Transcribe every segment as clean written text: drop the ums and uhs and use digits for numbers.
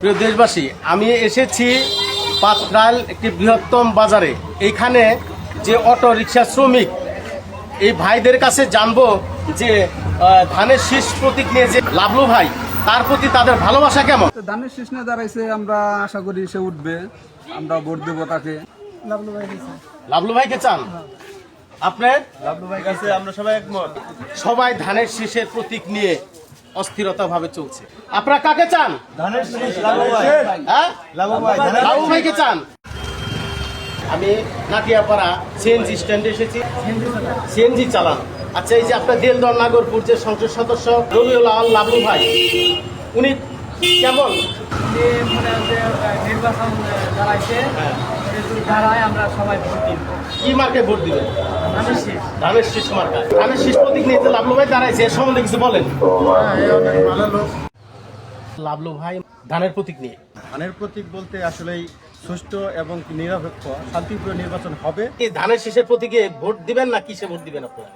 প্রিয় দেশবাসী, আমি এসেছি পাত্রাল একটি বৃহত্তম বাজারে। এইখানে যে অটো রিক্সা শ্রমিক এই ভাইদের কাছে জানবো যে ধানের শীষ প্রতীক নিয়ে যে লাভলু ভাই, তার প্রতি তাদের ভালোবাসা কেমন। ধানের শীষ নিয়ে দাঁড়াইছে, আমরা আশা করি সে উঠবে, আমরা ভোট দেবো তাকে। লাভলু ভাইকে চান আপনার? লাভলু ভাই কাছে আমরা সবাই একমত। সবাই ধানের শীষের প্রতীক নিয়ে অস্থিরতা ভাবে চলছে। আপনারা কাকে চান? ধানের শীষ লাভলু ভাই। হ্যাঁ, লাভলু ভাইকে চান। আমি নাটিয়াপাড়া সিএনজি স্ট্যান্ডে এসেছি, সিএনজি চালান। আচ্ছা, এই যে আপনার দেলদর নাগরপুর যে সংসদ সদস্য রবিউল আওয়াল লাভলু ভাই, উনি কেমন? নির্বাচন দাঁড়াইছে, দাঁড়ায় আমরা সবাই ভোট দিব। কি মার্কে ভোট দিবেন? ধানের শীষ। ধানের শীষ মার্কা। ধানের শীষ প্রতীক নিয়ে যে লাভলু ভাই দাঁড়াইছে, এর সম্বন্ধে কিছু বলেন। লাভলু ভাই ধানের প্রতীক নিয়ে। ধানের প্রতীক বলতে আসলেই সুষ্ঠু এবং নিরপেক্ষ শান্তিপ্রিয় নির্বাচন হবে। এই ধানের শীষের প্রতীকে ভোট দিবেন না কিসে ভোট দিবেন আপনারা?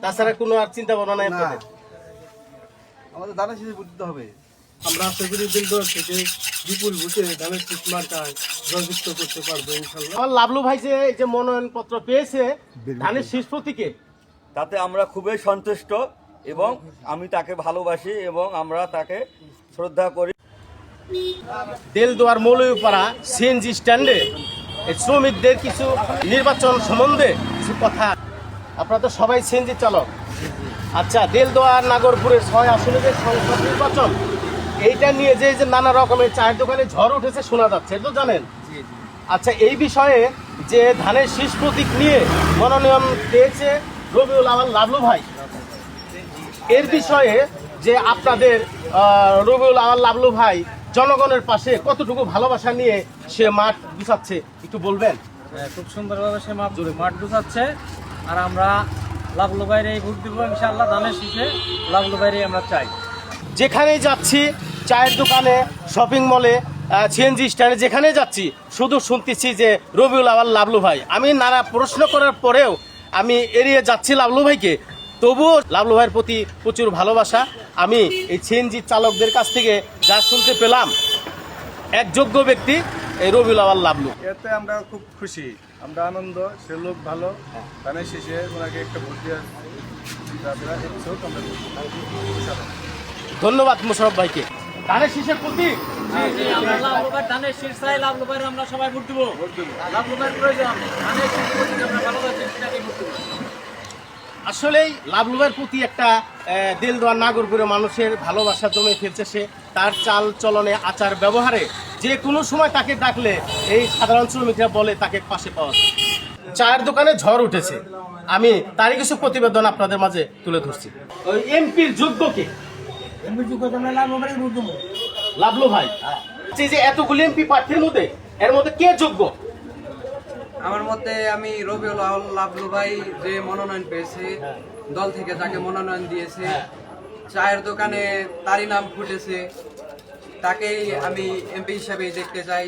তাছাড়া কোনো আর চিন্তা ভাবনা নাই আপনাদের? আমাদের ধানের শীষে ভোট দিতে হবে। আমরা আশা করি দিলদর থেকে বিপুল ভোটে ধানের শীষ মার্কায় জয়যুক্ত করতে পারবো ইনশাআল্লাহ। আমার লাভলু ভাই যে এই যে মনোনয়নপত্র পেয়েছে ধানের শীষ প্রতীকে, তাতে আমরা খুবই সন্তুষ্ট এবং আমি তাকে ভালোবাসি এবং আমরা তাকে শ্রদ্ধা করি। দেলদুয়ার মৌলভীপাড়া সিএনজি স্ট্যান্ডে এই শ্রমিকদের কিছু নির্বাচন সম্বন্ধে কিছু কথা। আপনারা তো সবাই সিএনজি চালক। আচ্ছা, দেলদুয়ার নাগরপুরের 6 আসনে যে সংসদ নির্বাচন, এইটা নিয়ে যে নানা রকমের চায়ের দোকানে ঝড় উঠেছে শোনা যাচ্ছে, এটা তো জানেন? আচ্ছা, এই বিষয়ে যে ধানের শীষ প্রতীক নিয়ে মনোনয়ন পেয়েছে রবিউল আওয়াল লাভলু ভাই, এর বিষয়ে যে আপনাদের রবিউল আওয়াল লাভলু ভাই জনগণের পাশে কতটুকু ভালোবাসা নিয়ে সে মাঠ গুছাচ্ছে একটু বলবেন? খুব সুন্দরভাবে সে মাঠ গুছাচ্ছে, আর আমরা লাভলু ভাইরে এই ভোট দিব ইনশাআল্লাহ। ধানের শীষে লাভলু ভাইরে আমরা চাই। যেখানেই যাচ্ছি, চায়ের দোকানে, শপিং মলে, সিএনজি স্ট্যান্ডে যেখানেই যাচ্ছি, শুধু শুনতেছি যে রবিউল আওয়াল লাভলু ভাই। আমি নানা প্রশ্ন করার পরেও আমি এড়িয়ে যাচ্ছি লাভলু ভাইকে, তবুও লাভলু ভাইয়ের প্রতি প্রচুর ভালোবাসা। আমি এই সিএনজি চালকদের কাছ থেকে যা শুনতে পেলাম, এক যোগ্য ব্যক্তি এই রবিউল আওয়াল লাভলু। এতে আমরা খুব খুশি, আমরা আনন্দ। সে লোক ভালো, ধানের শীষে ওনাকে একটা ভোট দেওয়ার ধন্যবাদ মোশাররফ ভাইকে। ধানের শীষের প্রতীক আমরা লাভলু ভাই ধানের শীষ চাই, লাভলু ভাইরে আমরা সবাই ভোট দিব। লাভলু ভাইয়ের প্রয়োজন, ধানের শীষ প্রতীক আমরা ভালোবাসি, সেটাকে ভোট দিব। আসলেই লাভলু ভাইয়ের প্রতি একটা দেলদুয়ার নাগরপুরে মানুষের ভালোবাসা জমে ফেলছে। সে তার চাল চলনে, আচার ব্যবহারে যে কোনো সময় তাকে ডাকলে এই সাধারণ শ্রমিকরা বলে তাকে পাশে পাওয়া যায়। চায়ের দোকানে ঝড় উঠেছে, আমি তারই কিছু প্রতিবেদন আপনাদের মাঝে তুলে ধরছি। ওই এমপির যোগ্য কে? লাভলু ভাই। যে এতগুলি এমপি প্রার্থীর মধ্যে এর মধ্যে কে যোগ্য? আমার মতে আমি রবিউল আওয়াল লাভলু ভাই যে মনোনয়ন পেয়েছে, দল থেকে যাকে মনোনয়ন দিয়েছে, চায়ের দোকানে তারই নাম ফুটেছে, তাকেই আমি এমপি হিসাবে দেখতে চাই।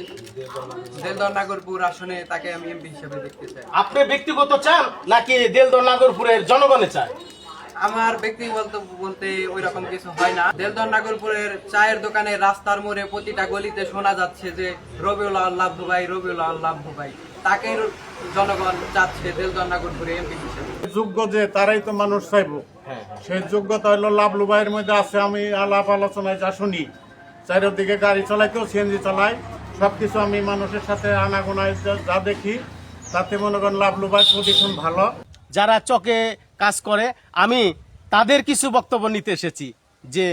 দেলদর নাগরপুর আসনে তাকে আমি এমপি হিসাবে দেখতে চাই। আপনি ব্যক্তিগত চান নাকি দেলদর নাগরপুরের জনগণে চায়? আমার ব্যক্তিগত বলতে ওই রকম কিছু হয় না। দেলদর নাগরপুরের চায়ের দোকানে, রাস্তার মোড়ে, প্রতিটা গলিতে শোনা যাচ্ছে যে রবিউল আওয়াল লাভলু ভাই, রবিউল আওয়াল লাভলু ভাই। তাকে জনগণ চাচ্ছে দেলদর নাগরপুরে এমপি হিসেবে। যোগ্য যে তারাই তো মানুষ চাইবো, সেই যোগ্যতা হলো লাভলু ভাইয়ের মধ্যে আছে। আমি আলাপ আলোচনায় যা শুনি, চারিদিকে গাড়ি চালাইতেও সিএনজি চালাই, সবকিছু আমি মানুষের সাথে আনাগোনায় যা দেখি, তাতে মনে করেন লাভলু ভাই প্রতিক্ষণ ভালো। যারা চকে কাজ করে, আমি তাদের কিছু বক্তব্য নিতে এসেছি যে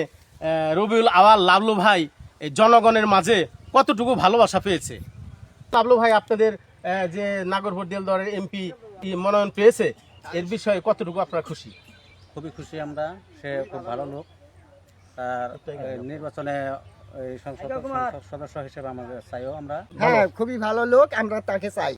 রবিউল আওয়াল লাভলু ভাই এই জনগণের মাঝে কতটুকু ভালোবাসা পেয়েছে। লাভলু ভাই আপনাদের যে নাগরপুর দেলদরের এমপি মনোনয়ন পেয়েছে, এর বিষয়ে কতটুকু আপনারা খুশি? খুবই খুশি আমরা, সে খুব ভালো লোক। তার নির্বাচনে এই সংসদ সদস্য হিসেবে আমাদের চাইও আমরা। হ্যাঁ, খুবই ভালো লোক, আমরা তাকে চাই।